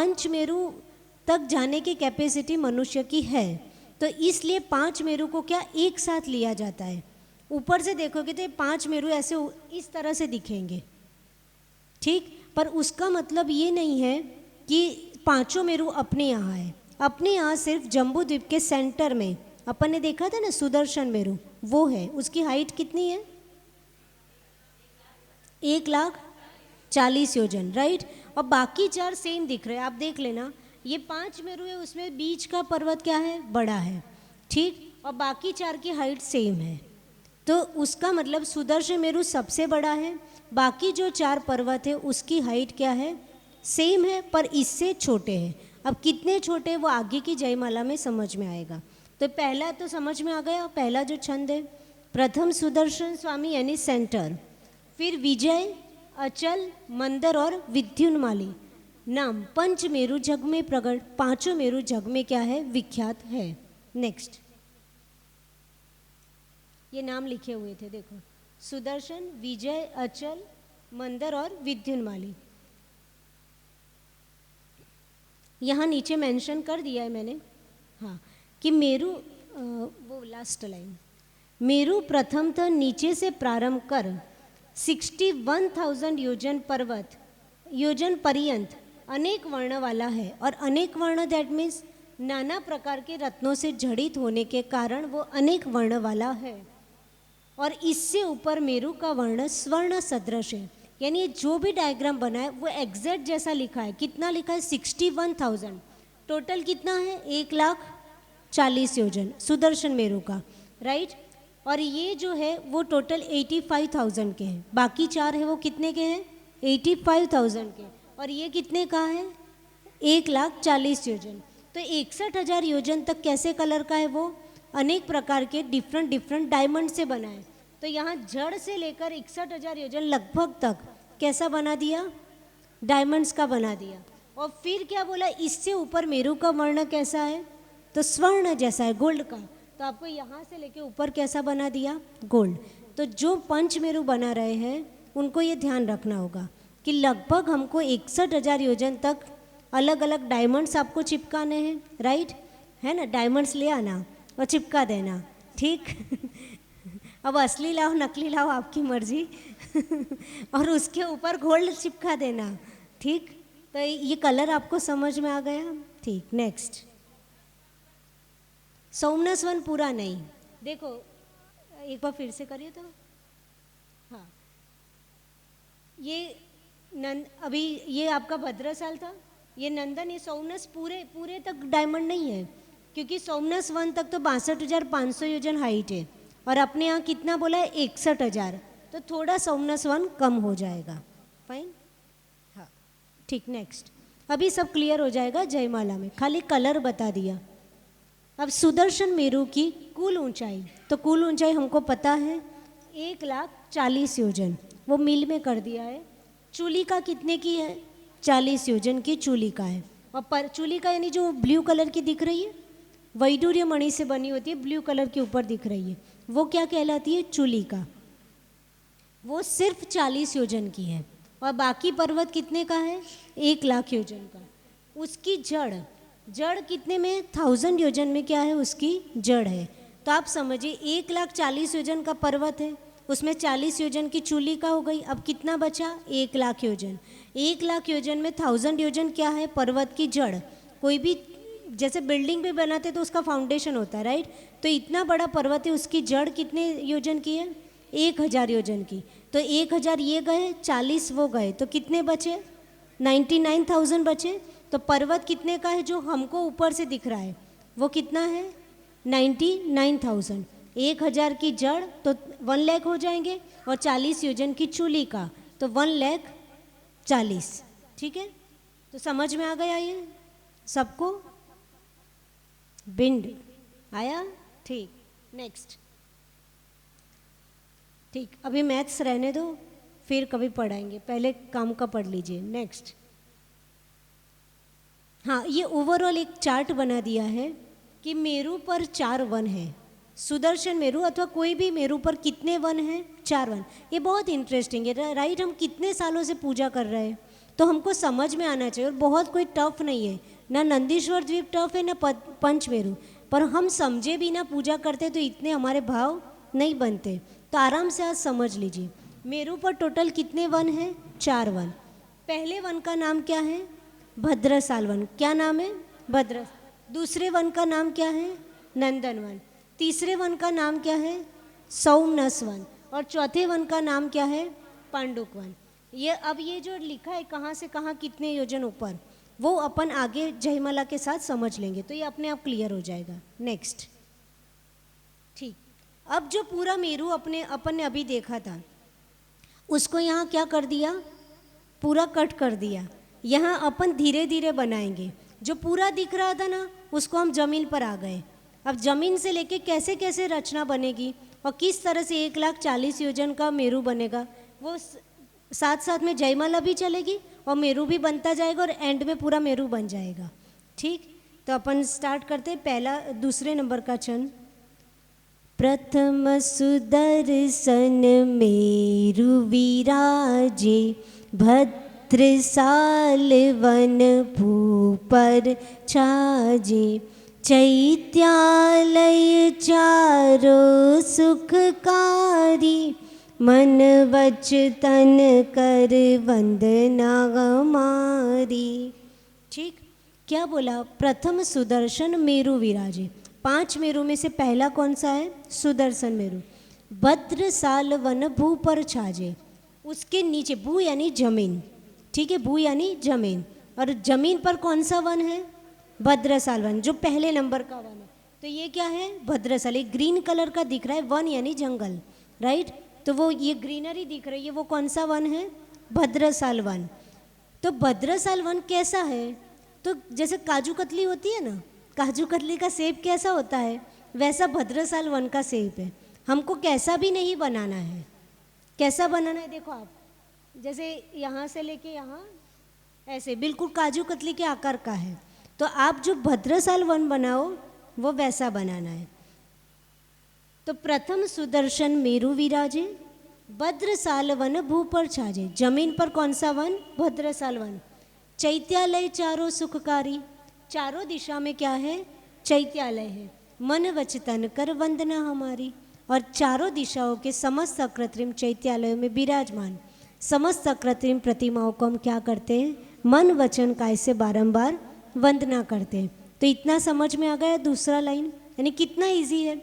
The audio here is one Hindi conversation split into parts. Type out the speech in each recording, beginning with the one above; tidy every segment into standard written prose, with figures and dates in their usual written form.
पंच मेरु तक जाने की कैपेसिटी मनुष्य की है, तो इसलिए 5 मेरु को क्या एक साथ लिया जाता है। ऊपर से देखोगे तो ये 5 मेरु ऐसे इस तरह से दिखेंगे, ठीक, पर उसका मतलब ये नहीं है कि पांचों मेरु अपने यहाँ है। अपने यहाँ सिर्फ जम्बू द्वीप के सेंटर में अपन ने देखा था ना सुदर्शन मेरु, वो है। उसकी हाइट कितनी है? 1,40,000 योजन, राइट। और बाकी 4 सेम दिख रहे हैं, आप देख लेना। ये 5 मेरु है, उसमें बीच का पर्वत क्या है? बड़ा है, ठीक, और बाकी 4 की हाइट सेम है। तो उसका मतलब सुदर्शन मेरु सबसे बड़ा है, बाकी जो 4 पर्वत है उसकी हाइट क्या है? सेम है, पर इससे छोटे हैं। अब कितने छोटे वो आगे की जयमाला में समझ में आएगा। तो पहला तो समझ में आ गया, पहला जो छंद है, प्रथम सुदर्शन स्वामी यानी सेंटर, फिर विजय, अचल, मंदर और विद्युन्माली नाम पंच मेरु जग में प्रकट, पांचों मेरु जग में क्या है? विख्यात है। नेक्स्ट, ये नाम लिखे हुए थे, देखो, सुदर्शन, विजय, अचल, मंदर और विद्युन्माली। यहाँ नीचे मेंशन कर दिया है मैंने, हाँ, कि मेरु, वो लास्ट लाइन, मेरु प्रथमतः नीचे से प्रारंभ कर 61,000 योजन पर्वत योजन पर्यंत अनेक वर्ण वाला है। और अनेक वर्ण दैट मीन्स नाना प्रकार के रत्नों से जड़ित होने के कारण वो अनेक वर्ण वाला है। और इससे ऊपर मेरु का वर्ण स्वर्ण सदृश है, यानी जो भी डायग्राम बना है वो एग्जैक्ट जैसा लिखा है। कितना लिखा है? 61,000। टोटल कितना है? 1,40,000 योजन सुदर्शन मेरु का, राइट। और ये जो है वो टोटल 85,000 के हैं। बाकी 4 है वो कितने के हैं? 85,000 के। और ये कितने का है? 1,40,000 योजन। तो 61,000 योजन तक कैसे कलर का है? वो अनेक प्रकार के डिफरेंट डायमंड से बना है। तो यहाँ जड़ से लेकर 61,000 योजन लगभग तक कैसा बना दिया? डायमंड्स का बना दिया। और फिर क्या बोला? इससे ऊपर मेरु का वर्ण कैसा है? तो स्वर्ण जैसा है, गोल्ड का। तो आपको यहाँ से लेके ऊपर कैसा बना दिया? गोल्ड। तो जो पंच मेरु बना रहे हैं उनको ये ध्यान रखना होगा कि लगभग हमको 61,000 योजन तक अलग अलग डायमंड्स आपको चिपकाने हैं, राइट, है ना। डायमंड्स ले आना और चिपका देना, ठीक। अब असली लाओ नकली लाओ आपकी मर्जी। और उसके ऊपर गोल्ड चिपका देना, ठीक। तो ये कलर आपको समझ में आ गया, ठीक। नेक्स्ट, सोमनाथ वन पूरा नहीं, देखो एक बार फिर से करिए तो, हाँ, ये अभी ये आपका भद्रसाल था, ये नंदन, ये सोमनाथ पूरे तक डायमंड नहीं है, क्योंकि सोमनाथ वन तक तो 62,500 योजन हाइट है और अपने यहाँ कितना बोला है? 61,000। तो थोड़ा सोमनाथ वन कम हो जाएगा, फाइन, हाँ, ठीक। नेक्स्ट, अभी सब क्लियर हो जाएगा जयमाला में, खाली कलर बता दिया। अब सुदर्शन मेरु की कुल ऊंचाई, तो कुल ऊंचाई हमको पता है 1,40,000 योजन, वो मील में कर दिया है। चूलिका कितने की है? 40 योजन की चूलिका है। और चूलिका यानी जो ब्लू कलर की दिख रही है, वैडूर्य मणि से बनी होती है, ब्लू कलर के ऊपर दिख रही है, वो क्या कहलाती है? चूलिका। वो सिर्फ 40 योजन की है। और बाकी पर्वत कितने का है? 1,00,000 योजन का। उसकी जड़ कितने में? 1000 योजन में क्या है? उसकी जड़ है। तो आप समझिए 1,40,000 योजन का पर्वत है, उसमें 40 योजन की चूलिका हो गई। अब कितना बचा? 1,00,000 योजन। 1,00,000 योजन में 1000 योजन क्या है? पर्वत की जड़। कोई भी जैसे बिल्डिंग भी बनाते तो उसका फाउंडेशन होता है, राइट। तो इतना बड़ा पर्वत है, उसकी जड़ कितने योजन की है? 1,000 योजन की। तो 1,000 ये गए, 40 वो गए, तो कितने बचे? 99,000 बचे। तो पर्वत कितने का है जो हमको ऊपर से दिख रहा है? वो कितना है? 99,000। 1,000 की जड़ तो 1,00,000 हो जाएंगे, और 40 योजन की चूली का तो 1,40,000, ठीक है। तो समझ में आ गया ये सबको? बिंड आया, ठीक। नेक्स्ट, ठीक, अभी मैथ्स रहने दो, फिर कभी पढ़ाएंगे, पहले काम का पढ़ लीजिए। नेक्स्ट, हाँ, ये ओवरऑल एक चार्ट बना दिया है कि मेरु पर 4 वन है। सुदर्शन मेरु अथवा कोई भी मेरु पर कितने वन हैं? 4 वन। ये बहुत इंटरेस्टिंग है, राइट। हम कितने सालों से पूजा कर रहे हैं, तो हमको समझ में आना चाहिए। और बहुत कोई टफ नहीं है, ना नंदीश्वर द्वीप टफ है ना पंचमेरू, पर हम समझे भी ना पूजा करते तो इतने हमारे भाव नहीं बनते। तो आराम से आज समझ लीजिए, मेरू पर टोटल कितने वन हैं? 4 वन। पहले वन का नाम क्या है? भद्रसाल वन। क्या नाम है? भद्र। दूसरे वन का नाम क्या है? नंदन वन। तीसरे वन का नाम क्या है? सौमनस वन। और चौथे वन का नाम क्या है? पांडुक वन। ये जो लिखा है कहाँ से कहाँ कितने योजन ऊपर, वो अपन आगे जयमाला के साथ समझ लेंगे, तो ये अपने आप क्लियर हो जाएगा। नेक्स्ट, ठीक। अब जो पूरा मेरू अपन ने अभी देखा था, उसको यहाँ क्या कर दिया? पूरा कट कर दिया। यहाँ अपन धीरे धीरे बनाएंगे। जो पूरा दिख रहा था ना, उसको हम जमीन पर आ गए। अब जमीन से लेके कैसे कैसे रचना बनेगी और किस तरह से 1,40,000 योजन का मेरू बनेगा, वो साथ साथ में जयमाला भी चलेगी और मेरू भी बनता जाएगा और एंड में पूरा मेरू बन जाएगा। ठीक, तो अपन स्टार्ट करते हैं। दूसरे नंबर का चरण। प्रथम सुदर्शन मेरु विराजे, भद्रसाल वन भूपर छाजे, चैत्यालय चारों सुखकारी, मन वच तन कर वंदना हमारी। ठीक, क्या बोला? प्रथम सुदर्शन मेरु विराजे। 5 मेरु में से पहला कौन सा है? सुदर्शन मेरु। भद्रसाल वन भू पर छाजे, उसके नीचे भू यानी जमीन, ठीक है, भू यानी जमीन, और जमीन पर कौन सा वन है? भद्रसाल वन, जो पहले नंबर का वन है। तो ये क्या है? भद्रसाल। एक ग्रीन कलर का दिख रहा है, वन यानी जंगल, राइट। तो वो ये ग्रीनरी दिख रही है, वो कौन सा वन है? भद्रसाल वन। तो भद्रसाल वन कैसा है? तो जैसे काजू कतली होती है ना, काजू कतली का सेब कैसा होता है, वैसा भद्रसाल वन का सेब है। हमको कैसा भी नहीं बनाना है। कैसा बनाना है? देखो आप, जैसे यहाँ से लेके यहाँ ऐसे बिल्कुल काजू कतली के आकार का है। तो आप जो भद्रसाल वन बनाओ वो वैसा बनाना है। तो प्रथम सुदर्शन मेरु विराजे, भद्रसाल वन भू पर छाजे। जमीन पर कौन सा वन? भद्रसाल वन। चैत्यालय चारों सुखकारी, चारों दिशा में क्या है? चैत्यालय है। मन वच तन कर वंदना हमारी, और चारों दिशाओं के समस्त अकृत्रिम चैत्यालयों में विराजमान समस्त अकृत्रिम प्रतिमाओं को हम क्या करते हैं? मन वचन काय से बारंबार वंदना करते हैं। तो इतना समझ में आ गया दूसरा लाइन, यानी कितना इजी है।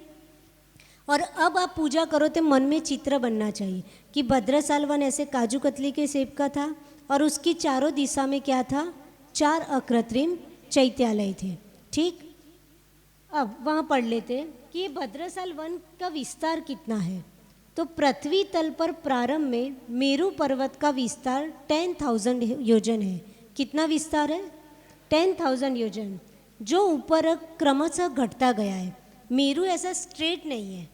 और अब आप पूजा करो तो मन में चित्र बनना चाहिए कि भद्रसाल वन ऐसे काजू कतली के सेब का था और उसकी चारों दिशा में क्या था? 4 अकृत्रिम चैत्यालय थे। ठीक, अब वहाँ पढ़ लेते हैं कि भद्रसाल वन का विस्तार कितना है। तो पृथ्वी तल पर प्रारंभ में मेरू पर्वत का विस्तार 10,000 योजन है। कितना विस्तार है? 10,000 योजन, जो ऊपर क्रमशः घटता गया है। मेरू ऐसा स्ट्रेट नहीं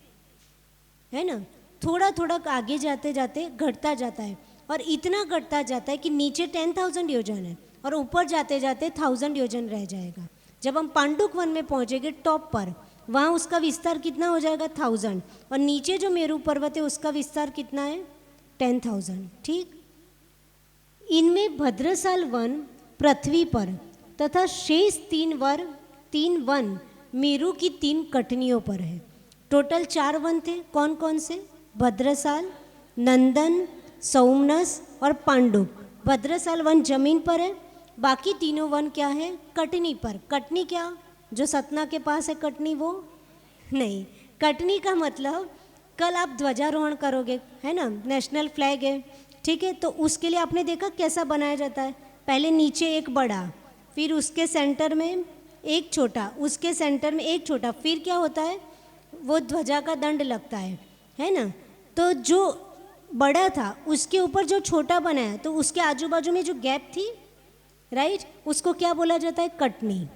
है ना, थोड़ा थोड़ा आगे जाते जाते घटता जाता है, और इतना घटता जाता है कि नीचे 10,000 योजन है और ऊपर जाते जाते 1,000 योजन रह जाएगा। जब हम पांडुक वन में पहुंचेंगे टॉप पर, वहाँ उसका विस्तार कितना हो जाएगा? 1,000, और नीचे जो मेरू पर्वत है उसका विस्तार कितना है? 10,000। ठीक, इनमें भद्रसाल वन पृथ्वी पर तथा शेष 3 वन मेरू की 3 कटनियों पर है। टोटल 4 वन थे। कौन कौन से? भद्रसाल, नंदन, सौमनस और पांडुक। भद्रसाल वन जमीन पर है, बाकी तीनों वन क्या है? कटनी पर। कटनी क्या? जो सतना के पास है कटनी, वो नहीं। कटनी का मतलब कल आप ध्वजारोहण करोगे, है ना, नेशनल फ्लैग है, ठीक है। तो उसके लिए आपने देखा कैसा बनाया जाता है? पहले नीचे एक बड़ा, फिर उसके सेंटर में एक छोटा, उसके सेंटर में एक छोटा, फिर क्या होता है? वो ध्वजा का दंड लगता है ना। तो जो बड़ा था उसके ऊपर जो छोटा बनाया, तो उसके आजू बाजू में जो गैप थी, राइट, उसको क्या बोला जाता है? कटनी।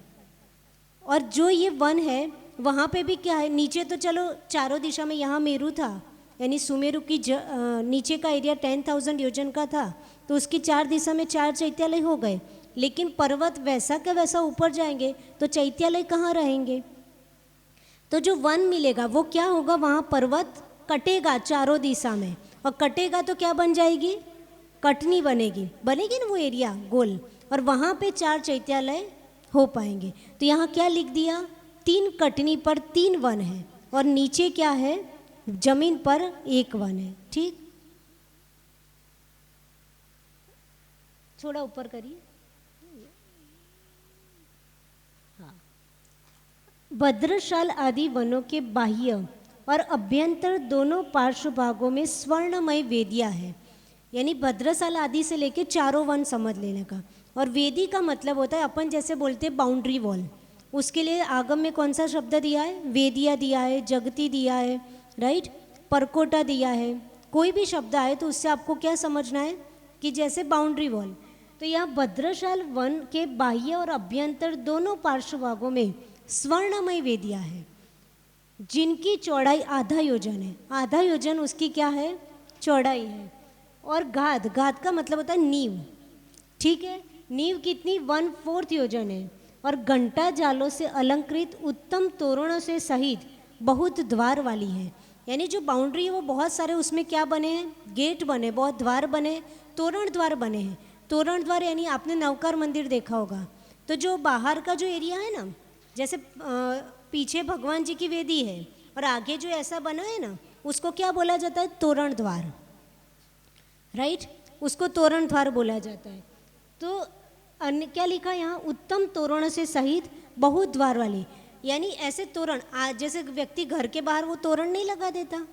और जो ये वन है वहाँ पे भी क्या है? नीचे तो चलो चारों दिशा में, यहाँ मेरू था यानी सुमेरु की नीचे का एरिया 10,000 योजन का था, तो उसकी 4 दिशा में 4 चैत्यालय हो गए। लेकिन पर्वत वैसा का वैसा ऊपर जाएंगे तो चैत्यालय कहाँ रहेंगे? तो जो वन मिलेगा वो क्या होगा? वहाँ पर्वत कटेगा चारों दिशा में, और कटेगा तो क्या बन जाएगी? कटनी बनेगी, बनेगी ना वो एरिया गोल, और वहाँ पे 4 चैत्यालय हो पाएंगे। तो यहाँ क्या लिख दिया, 3 कटनी पर 3 वन है और नीचे क्या है, जमीन पर 1 वन है। ठीक, थोड़ा ऊपर करिए। हाँ, भद्रशाल आदि वनों के बाह्य और अभ्यंतर दोनों पार्श्व भागों में स्वर्णमय वेदियाँ है। यानी भद्रशाल आदि से लेके चारों वन समझ लेने का। और वेदी का मतलब होता है, अपन जैसे बोलते हैं बाउंड्री वॉल, उसके लिए आगम में कौन सा शब्द दिया है, वेदिया दिया है, जगती दिया है, राइट, परकोटा दिया है। कोई भी शब्द आए तो उससे आपको क्या समझना है कि जैसे बाउंड्री वॉल। तो यहाँ भद्रशाल वन के बाह्य और अभ्यंतर दोनों पार्श्व भागों में स्वर्णमय वेदियाँ है जिनकी चौड़ाई आधा योजन है। आधा योजन उसकी क्या है, चौड़ाई है। और गाद, गाद का मतलब होता है नींव, ठीक है, नींव कितनी, 1/4 योजन है। और घंटा जालों से अलंकृत उत्तम तोरणों से सहित बहुत द्वार वाली है। यानी जो बाउंड्री है वो बहुत सारे उसमें क्या बने हैं, गेट बने, बहुत द्वार बने, तोरण द्वार बने हैं। तोरण द्वार यानी आपने नवकार मंदिर देखा होगा, तो जो बाहर का जो एरिया है ना, जैसे पीछे भगवान जी की वेदी है और आगे जो ऐसा बना है ना, उसको क्या बोला जाता है, तोरण द्वार, राइट, उसको तोरण द्वार बोला जाता है। तो अन्य क्या लिखा यहाँ, उत्तम तोरण से सहित बहुत द्वार वाली। यानी ऐसे तोरण, आज जैसे व्यक्ति घर के बाहर वो तोरण नहीं लगा देता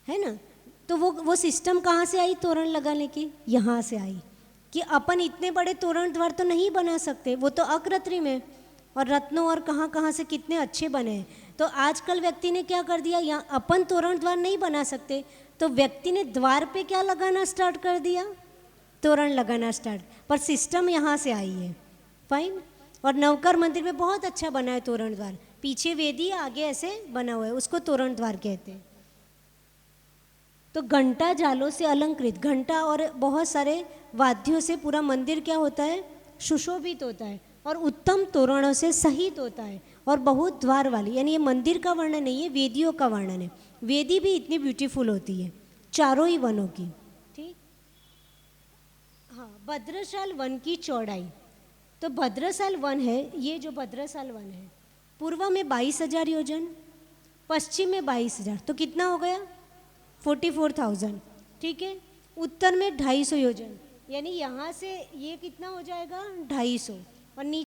है ना, तो वो सिस्टम कहाँ से आई तोरण लगाने की, यहाँ से आई कि अपन इतने बड़े तोरण द्वार तो नहीं बना सकते, वो तो अकृत्रिम है और रत्नों और कहाँ कहाँ से कितने अच्छे बने हैं। तो आजकल व्यक्ति ने क्या कर दिया, यहाँ अपन तोरण द्वार नहीं बना सकते तो व्यक्ति ने द्वार पे क्या लगाना स्टार्ट कर दिया, तोरण लगाना स्टार्ट, पर सिस्टम यहाँ से आई है, फाइन। और नवकर मंदिर में बहुत अच्छा बना है तोरण द्वार, पीछे वेदी आगे ऐसे बना हुआ है, उसको तोरण द्वार कहते हैं। तो घंटा जालों से अलंकृत, घंटा और बहुत सारे वाद्यों से पूरा मंदिर क्या होता है, सुशोभित होता है और उत्तम तोरणों से सहित होता है और बहुत द्वार वाली। यानी ये मंदिर का वर्णन नहीं है, वेदियों का वर्णन है। वेदी भी इतनी ब्यूटीफुल होती है, चारों ही वनों की। ठीक, हाँ, भद्रशाल वन की चौड़ाई, तो भद्रशाल वन है, ये जो भद्रशाल वन है, पूर्व में 22,000 योजन, पश्चिम में 22,000, तो कितना हो गया, 44,000, ठीक है। उत्तर में 250 योजन, यानी यहाँ से ये कितना हो जाएगा, 250, और नीचे